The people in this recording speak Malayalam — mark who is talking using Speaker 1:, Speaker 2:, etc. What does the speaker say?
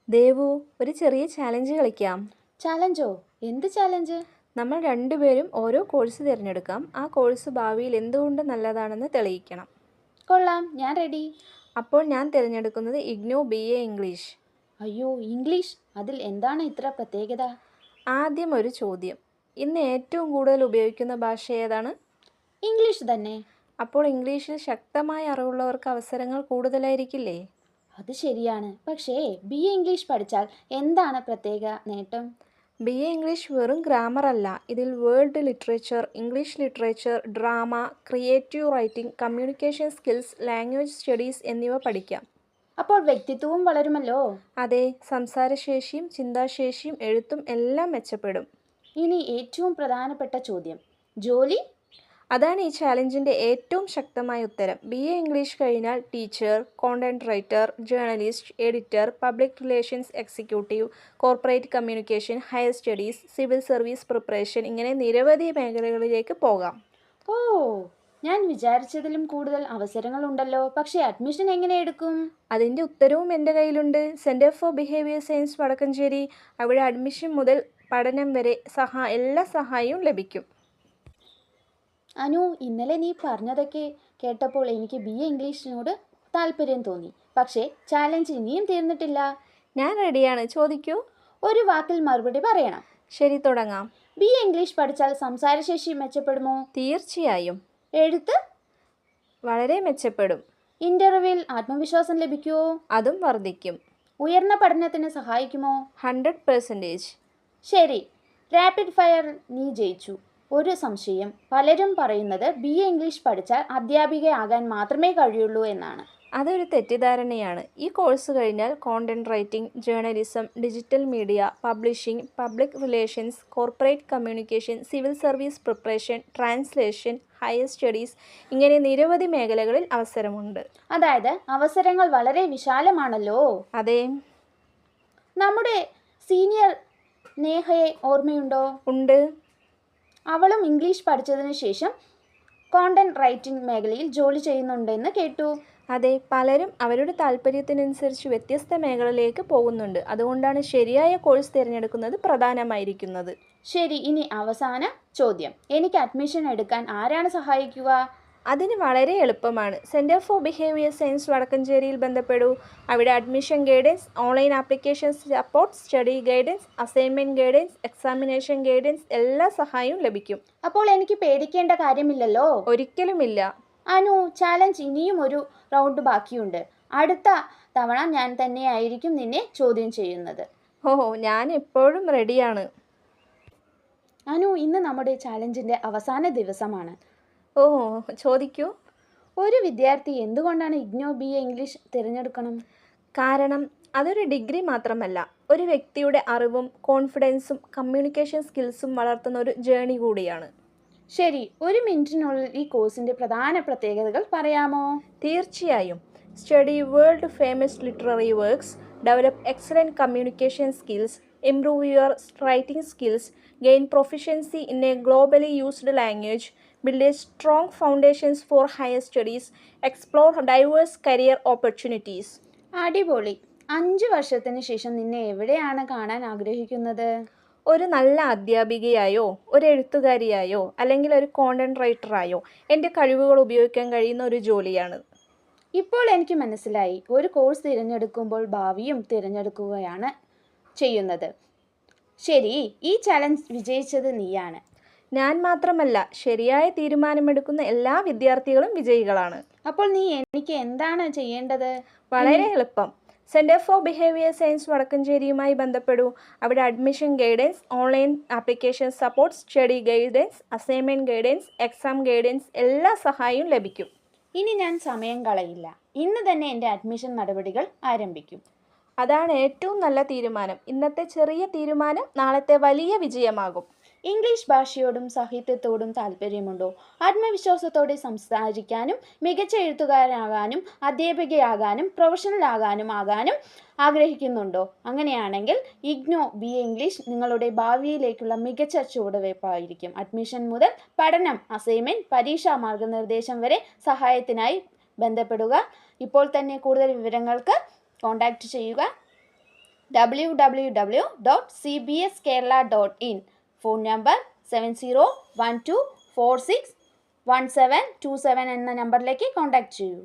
Speaker 1: ദേവു, ഒരു ചെറിയ ചാലഞ്ച് കളിക്കാം.
Speaker 2: ചാലഞ്ചോ? എന്ത് ചാലഞ്ച്?
Speaker 1: നമ്മൾ രണ്ടുപേരും ഓരോ കോഴ്സ് തിരഞ്ഞെടുക്കാം. ആ കോഴ്സ് ഭാവിയിൽ എന്തുകൊണ്ട് നല്ലതാണെന്ന് തെളിയിക്കണം.
Speaker 2: കൊള്ളാം, ഞാൻ റെഡി.
Speaker 1: അപ്പോൾ ഞാൻ തിരഞ്ഞെടുക്കുന്നത് ഇഗ്നോ BA ഇംഗ്ലീഷ്.
Speaker 2: അയ്യോ, ഇംഗ്ലീഷ്? അതിൽ എന്താണ് ഇത്ര പ്രത്യേകത?
Speaker 1: ആദ്യം ഒരു ചോദ്യം. ഇന്ന് ഏറ്റവും കൂടുതൽ ഉപയോഗിക്കുന്ന ഭാഷ ഏതാണ്?
Speaker 2: ഇംഗ്ലീഷ് തന്നെ.
Speaker 1: അപ്പോൾ ഇംഗ്ലീഷിൽ ശക്തമായ അറിവുള്ളവർക്ക് അവസരങ്ങൾ കൂടുതലായിരിക്കില്ലേ?
Speaker 2: അത് ശരിയാണ്. പക്ഷേ BA ഇംഗ്ലീഷ് പഠിച്ചാൽ എന്താണ് പ്രത്യേക നേട്ടം?
Speaker 1: BA ഇംഗ്ലീഷ് വെറും ഗ്രാമർ അല്ല. ഇതിൽ world literature, English literature, drama, creative writing, communication skills, language studies എന്നിവ പഠിക്കാം.
Speaker 2: അപ്പോൾ വ്യക്തിത്വവും വളരുമല്ലോ.
Speaker 1: അതെ, സംസാരശേഷിയും ചിന്താശേഷിയും എഴുത്തും എല്ലാം മെച്ചപ്പെടും.
Speaker 2: ഇനി ഏറ്റവും പ്രധാനപ്പെട്ട ചോദ്യം, ജോലി?
Speaker 1: അതാണ് ഈ ചാലഞ്ചിൻ്റെ ഏറ്റവും ശക്തമായ ഉത്തരം. BA ഇംഗ്ലീഷ് കഴിഞ്ഞാൽ teacher, content writer, journalist, editor, public relations executive, corporate communication, higher studies, civil service preparation, ഇങ്ങനെ നിരവധി മേഖലകളിലേക്ക് പോകാം.
Speaker 2: ഓ, ഞാൻ വിചാരിച്ചതിലും കൂടുതൽ അവസരങ്ങളുണ്ടല്ലോ. പക്ഷേ അഡ്മിഷൻ എങ്ങനെ എടുക്കും?
Speaker 1: അതിൻ്റെ ഉത്തരവും എൻ്റെ കയ്യിലുണ്ട്. Centre for behaviour science Vadakkanchery. അവിടെ അഡ്മിഷൻ മുതൽ പഠനം വരെ എല്ലാ സഹായവും ലഭിക്കും.
Speaker 2: അനു, ഇന്നലെ നീ പറഞ്ഞതൊക്കെ കേട്ടപ്പോൾ എനിക്ക് BA ഇംഗ്ലീഷിനോട് താല്പര്യം തോന്നി. പക്ഷേ ചാലഞ്ച് ഇനിയും തീർന്നിട്ടില്ല.
Speaker 1: ഞാൻ റെഡിയാണ്, ചോദിക്കൂ.
Speaker 2: ഒരു വാക്കിൽ മറുപടി പറയണം.
Speaker 1: ശരി, തുടങ്ങാം.
Speaker 2: BA ഇംഗ്ലീഷ് പഠിച്ചാൽ സംസാരശേഷി മെച്ചപ്പെടുമോ?
Speaker 1: തീർച്ചയായും.
Speaker 2: എഴുത്ത്?
Speaker 1: വളരെ മെച്ചപ്പെടും.
Speaker 2: ഇന്റർവ്യൂവിൽ ആത്മവിശ്വാസം ലഭിക്കുമോ?
Speaker 1: അതും വർദ്ധിക്കും.
Speaker 2: ഉയർന്ന പഠനത്തിന് സഹായിക്കുമോ?
Speaker 1: 100%.
Speaker 2: ശരി, റാപ്പിഡ് ഫയർ നീ ജയിച്ചു. ഒരു സംശയം, പലരും പറയുന്നത് BA ഇംഗ്ലീഷ് പഠിച്ചാൽ അധ്യാപികയാകാൻ മാത്രമേ കഴിയുള്ളൂ എന്നാണ്.
Speaker 1: അതൊരു തെറ്റിദ്ധാരണയാണ്. ഈ കോഴ്സ് കഴിഞ്ഞാൽ content writing, journalism, digital media, publishing, public relations, corporate communication, civil service preparation, translation, higher studies, ഇങ്ങനെ നിരവധി മേഖലകളിൽ അവസരമുണ്ട്.
Speaker 2: അതായത് അവസരങ്ങൾ വളരെ വിശാലമാണല്ലോ.
Speaker 1: അതെ.
Speaker 2: നമ്മുടെ സീനിയർ നേഹയെ ഓർമ്മയുണ്ടോ?
Speaker 1: ഉണ്ട്.
Speaker 2: അവളും ഇംഗ്ലീഷ് പഠിച്ചതിന് ശേഷം കോണ്ടന്റ് റൈറ്റിംഗ് മേഖലയിൽ ജോലി ചെയ്യുന്നുണ്ടെന്ന് കേട്ടു.
Speaker 1: അതെ, പലരും അവരുടെ താല്പര്യത്തിനനുസരിച്ച് വ്യത്യസ്ത മേഖലയിലേക്ക് പോകുന്നുണ്ട്. അതുകൊണ്ടാണ് ശരിയായ കോഴ്സ് തിരഞ്ഞെടുക്കുന്നത് പ്രധാനമായിരിക്കുന്നത്.
Speaker 2: ശരി, ഇനി അവസാന ചോദ്യം, എനിക്ക് അഡ്മിഷൻ എടുക്കാൻ ആരാണ് സഹായിക്കുക?
Speaker 1: അതിന് വളരെ എളുപ്പമാണ്. സെൻറ്റർ ഫോർ ബിഹേവിയർ സയൻസ് വടക്കഞ്ചേരിയിൽ ബന്ധപ്പെടൂ. അവിടെ admission guidance, online application support, study guidance, assignment guidance, examination guidance, എല്ലാ സഹായവും ലഭിക്കും.
Speaker 2: അപ്പോൾ എനിക്ക് പേടിക്കേണ്ട കാര്യമില്ലല്ലോ?
Speaker 1: ഒരിക്കലുമില്ല.
Speaker 2: അനു, ചാലഞ്ച് ഇനിയും ഒരു റൗണ്ട് ബാക്കിയുണ്ട്. അടുത്ത തവണ ഞാൻ തന്നെയായിരിക്കും നിന്നെ ചോദ്യം ചെയ്യുന്നത്.
Speaker 1: ഞാൻ എപ്പോഴും റെഡിയാണ്.
Speaker 2: അനു, ഇന്ന് നമ്മുടെ ചാലഞ്ചിൻ്റെ അവസാന ദിവസമാണ്.
Speaker 1: ചോദിക്കൂ.
Speaker 2: ഒരു വിദ്യാർത്ഥി എന്തുകൊണ്ടാണ് ഇഗ്നോ BA ഇംഗ്ലീഷ് തിരഞ്ഞെടുക്കണം?
Speaker 1: കാരണം അതൊരു ഡിഗ്രി മാത്രമല്ല, ഒരു വ്യക്തിയുടെ അറിവും കോൺഫിഡൻസും കമ്മ്യൂണിക്കേഷൻ സ്കിൽസും വളർത്തുന്ന ഒരു ജേണി കൂടിയാണ്.
Speaker 2: ശരി, ഒരു മിനിറ്റിനുള്ളിൽ ഈ കോഴ്സിൻ്റെ പ്രധാന പ്രത്യേകതകൾ പറയാമോ?
Speaker 1: തീർച്ചയായും. Study world famous literary works, develop excellent communication skills, improve your writing skills, gain proficiency in a globally used language, build a strong foundations for higher studies, explore diverse career opportunities.
Speaker 2: അടിപൊളി. 5 വർഷത്തിന് ശേഷം നിന്നെ എവിടെയാണ് കാണാൻ ആഗ്രഹിക്കുന്നത്?
Speaker 1: ഒരു നല്ല അധ്യാപികയായോ, ഒരു എഴുത്തുകാരിയായോ, അല്ലെങ്കിൽ ഒരു കോണ്ടന്റ് റൈറ്ററായോ എൻ്റെ കഴിവുകൾ ഉപയോഗിക്കാൻ കഴിയുന്ന ഒരു ജോലിയാണ്.
Speaker 2: ഇപ്പോൾ എനിക്ക് മനസ്സിലായി. ഒരു കോഴ്സ് തിരഞ്ഞെടുക്കുമ്പോൾ ഭാവിയും തിരഞ്ഞെടുക്കുകയാണ് ചെയ്യുന്നത്. ശരി, ഈ ചലഞ്ച് വിജയിച്ചത് നീയാണ്.
Speaker 1: ഞാൻ മാത്രമല്ല, ശരിയായ തീരുമാനമെടുക്കുന്ന എല്ലാ വിദ്യാർത്ഥികളും വിജയികളാണ്.
Speaker 2: അപ്പോൾ നീ എനിക്ക് എന്താണ് ചെയ്യേണ്ടത്?
Speaker 1: വളരെ എളുപ്പം. സെൻറ്റർ ഫോർ ബിഹേവിയർ സയൻസ് വടക്കഞ്ചേരിയുമായി ബന്ധപ്പെടൂ. അവിടെ admission guidance, online application support, study guidance, assignment guidance, exam guidance, എല്ലാ സഹായവും ലഭിക്കും.
Speaker 2: ഇനി ഞാൻ സമയം കളയില്ല. ഇന്ന് തന്നെ എൻ്റെ അഡ്മിഷൻ നടപടികൾ ആരംഭിക്കും.
Speaker 1: അതാണ് ഏറ്റവും നല്ല തീരുമാനം. ഇന്നത്തെ ചെറിയ തീരുമാനം നാളത്തെ വലിയ വിജയമാകും.
Speaker 2: ഇംഗ്ലീഷ് ഭാഷയോടും സാഹിത്യത്തോടും താല്പര്യമുണ്ടോ? ആത്മവിശ്വാസത്തോടെ സംസാരിക്കാനും മികച്ച എഴുത്തുകാരനാകാനും അധ്യാപികയാകാനും പ്രൊഫഷണൽ ആകാനും ആഗ്രഹിക്കുന്നുണ്ടോ? അങ്ങനെയാണെങ്കിൽ ഇഗ്നോ BA ഇംഗ്ലീഷ് നിങ്ങളുടെ ഭാവിയിലേക്കുള്ള മികച്ച ചുവടുവയ്പ്പായിരിക്കും. അഡ്മിഷൻ മുതൽ പഠനം, അസൈൻമെൻറ്റ്, പരീക്ഷാ മാർഗനിർദ്ദേശം വരെ സഹായത്തിനായി ബന്ധപ്പെടുക. ഇപ്പോൾ തന്നെ കൂടുതൽ വിവരങ്ങൾക്ക് കോൺടാക്റ്റ് ചെയ്യുക. www.cbskerala.in. ഫോൺ നമ്പർ 7012461727 എന്ന നമ്പറിലേക്ക് കോൺടാക്റ്റ് ചെയ്യൂ.